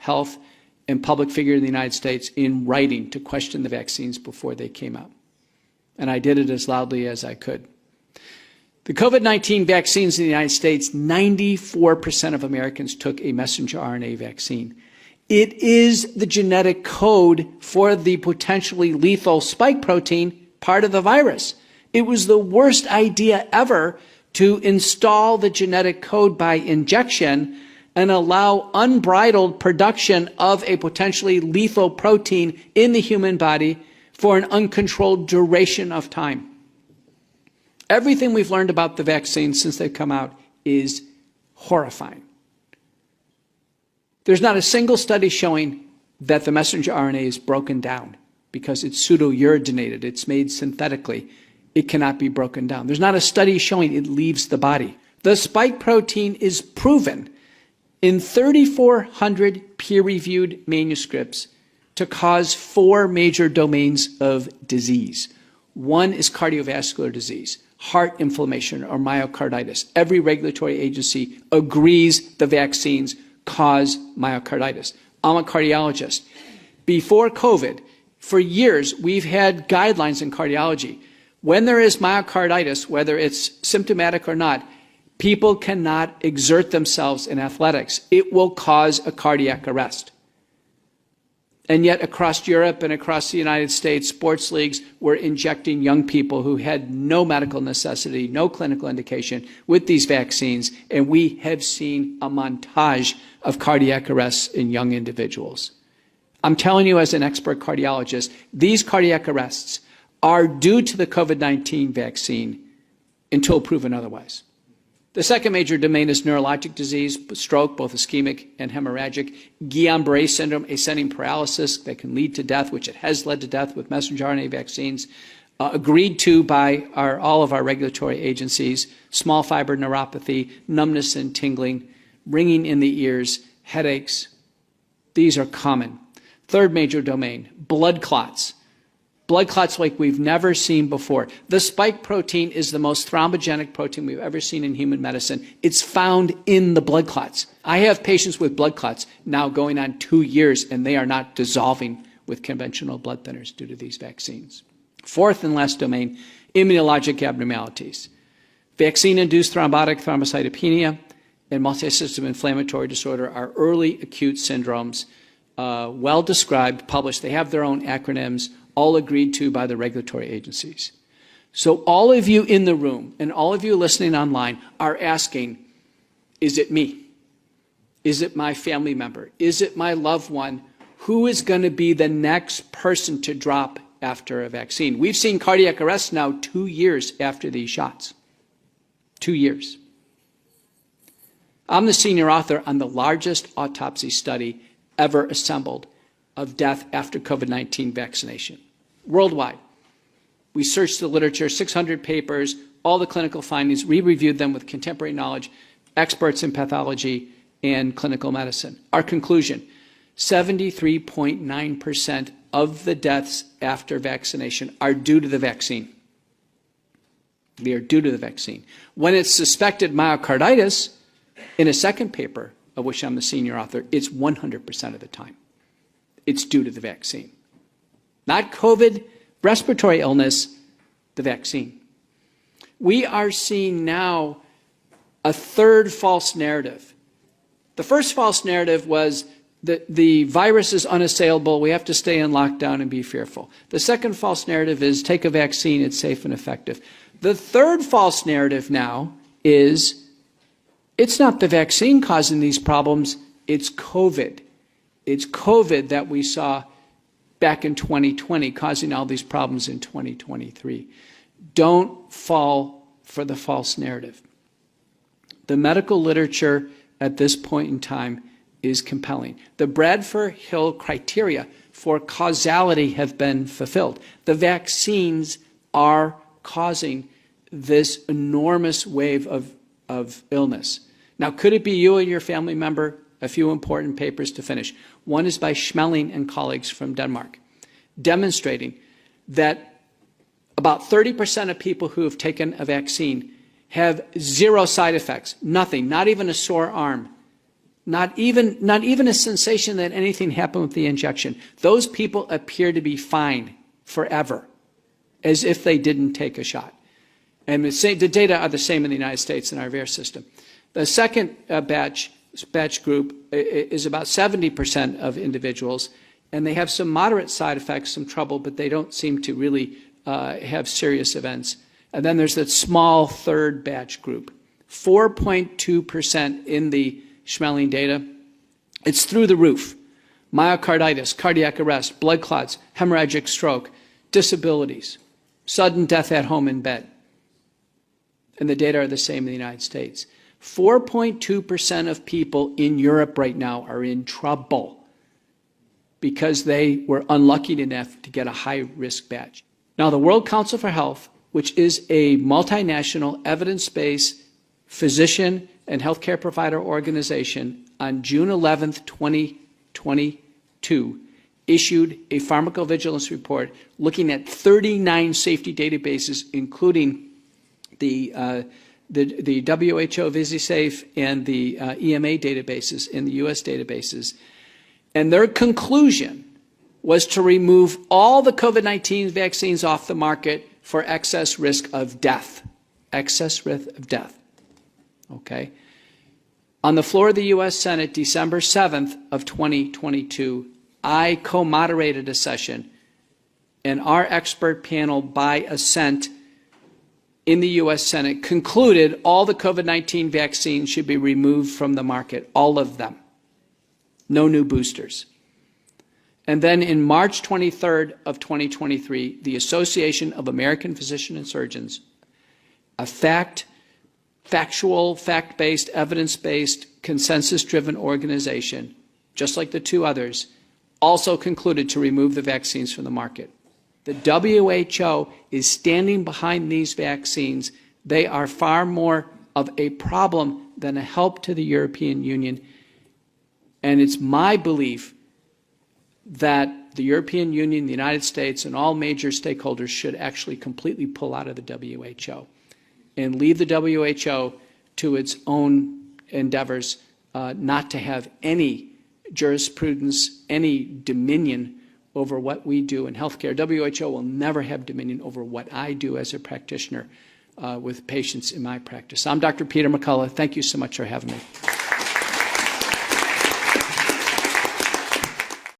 health and public figure in the United States in writing to question the vaccines before they came out. And I did it as loudly as I could. The COVID-19 vaccines in the United States, 94% of Americans took a messenger RNA vaccine. It is the genetic code for the potentially lethal spike protein, part of the virus. It was the worst idea ever to install the genetic code by injection and allow unbridled production of a potentially lethal protein in the human body for an uncontrolled duration of time. Everything we've learned about the vaccines since they've come out is horrifying. There's not a single study showing that the messenger RNA is broken down because it's pseudo-uridinated, it's made synthetically. It cannot be broken down. There's not a study showing it leaves the body. The spike protein is proven in 3,400 peer-reviewed manuscripts to cause 4 major domains of disease. One is cardiovascular disease, heart inflammation or myocarditis. Every regulatory agency agrees the vaccines cause myocarditis. I'm a cardiologist. Before COVID, for years, we've had guidelines in cardiology. When there is myocarditis, whether it's symptomatic or not, people cannot exert themselves in athletics. It will cause a cardiac arrest. And yet across Europe and across the United States, sports leagues were injecting young people who had no medical necessity, no clinical indication with these vaccines, and we have seen a montage of cardiac arrests in young individuals. I'm telling you as an expert cardiologist, these cardiac arrests are due to the COVID-19 vaccine until proven otherwise. The second major domain is neurologic disease, stroke, both ischemic and hemorrhagic, Guillain-Barré syndrome, ascending paralysis that can lead to death, which it has led to death with messenger RNA vaccines, agreed to by all of our regulatory agencies, small fiber neuropathy, numbness and tingling, ringing in the ears, headaches. These are common. Third major domain, blood clots. Blood clots like we've never seen before. The spike protein is the most thrombogenic protein we've ever seen in human medicine. It's found in the blood clots. I have patients with blood clots now going on 2 years, and they are not dissolving with conventional blood thinners due to these vaccines. Fourth and last domain, immunologic abnormalities. Vaccine-induced thrombotic thrombocytopenia and multisystem inflammatory disorder are early acute syndromes, well described, published. They have their own acronyms, all agreed to by the regulatory agencies. So all of you in the room and all of you listening online are asking, is it me? Is it my family member? Is it my loved one? Who is going to be the next person to drop after a vaccine? We've seen cardiac arrest now 2 years after these shots. 2 years. I'm the senior author on the largest autopsy study ever assembled of death after COVID-19 vaccination, worldwide. We searched the literature, 600 papers, all the clinical findings, we reviewed them with contemporary knowledge, experts in pathology and clinical medicine. Our conclusion, 73.9% of the deaths after vaccination are due to the vaccine. They are due to the vaccine. When it's suspected myocarditis, in a second paper, of which I'm the senior author, it's 100% of the time. It's due to the vaccine. Not COVID, respiratory illness, the vaccine. We are seeing now a third false narrative. The first false narrative was that the virus is unassailable, we have to stay in lockdown and be fearful. The second false narrative is take a vaccine, it's safe and effective. The third false narrative now is it's not the vaccine causing these problems, it's COVID. It's COVID that we saw back in 2020 causing all these problems in 2023. Don't fall for the false narrative. The medical literature at this point in time is compelling. The Bradford-Hill criteria for causality have been fulfilled. The vaccines are causing this enormous wave of illness. Now, could it be you and your family member? A few important papers to finish. One is by Schmeling and colleagues from Denmark, demonstrating that about 30% of people who have taken a vaccine have zero side effects, nothing, not even a sore arm, Not even a sensation that anything happened with the injection. Those people appear to be fine forever, as if they didn't take a shot. And the data are the same in the United States in our VAERS system. The second batch group is about 70% of individuals, and they have some moderate side effects, some trouble, but they don't seem to really have serious events. And then there's that small third batch group, 4.2% in the Schmeling data. It's through the roof. Myocarditis, cardiac arrest, blood clots, hemorrhagic stroke, disabilities, sudden death at home in bed. And the data are the same in the United States. 4.2% of people in Europe right now are in trouble because they were unlucky enough to get a high-risk batch. Now, the World Council for Health, which is a multinational, evidence-based physician and healthcare provider organization, on June 11th, 2022, issued a pharmacovigilance report looking at 39 safety databases, including the WHO VisiSafe and the EMA databases in the US databases. And their conclusion was to remove all the COVID-19 vaccines off the market for excess risk of death. Excess risk of death. Okay? On the floor of the US Senate, December 7th of 2022, I co-moderated a session, and our expert panel, by assent in the US Senate, concluded all the COVID-19 vaccines should be removed from the market, all of them. No new boosters. And then in March 23rd of 2023, the Association of American Physicians and Surgeons, a factual, fact-based, evidence-based, consensus-driven organization, just like the two others, also concluded to remove the vaccines from the market. The WHO is standing behind these vaccines. They are far more of a problem than a help to the European Union. And it's my belief that the European Union, the United States, and all major stakeholders should actually completely pull out of the WHO and leave the WHO to its own endeavors, not to have any jurisprudence, any dominion over what we do in healthcare. WHO will never have dominion over what I do as a practitioner with patients in my practice. I'm Dr. Peter McCullough. Thank you so much for having me.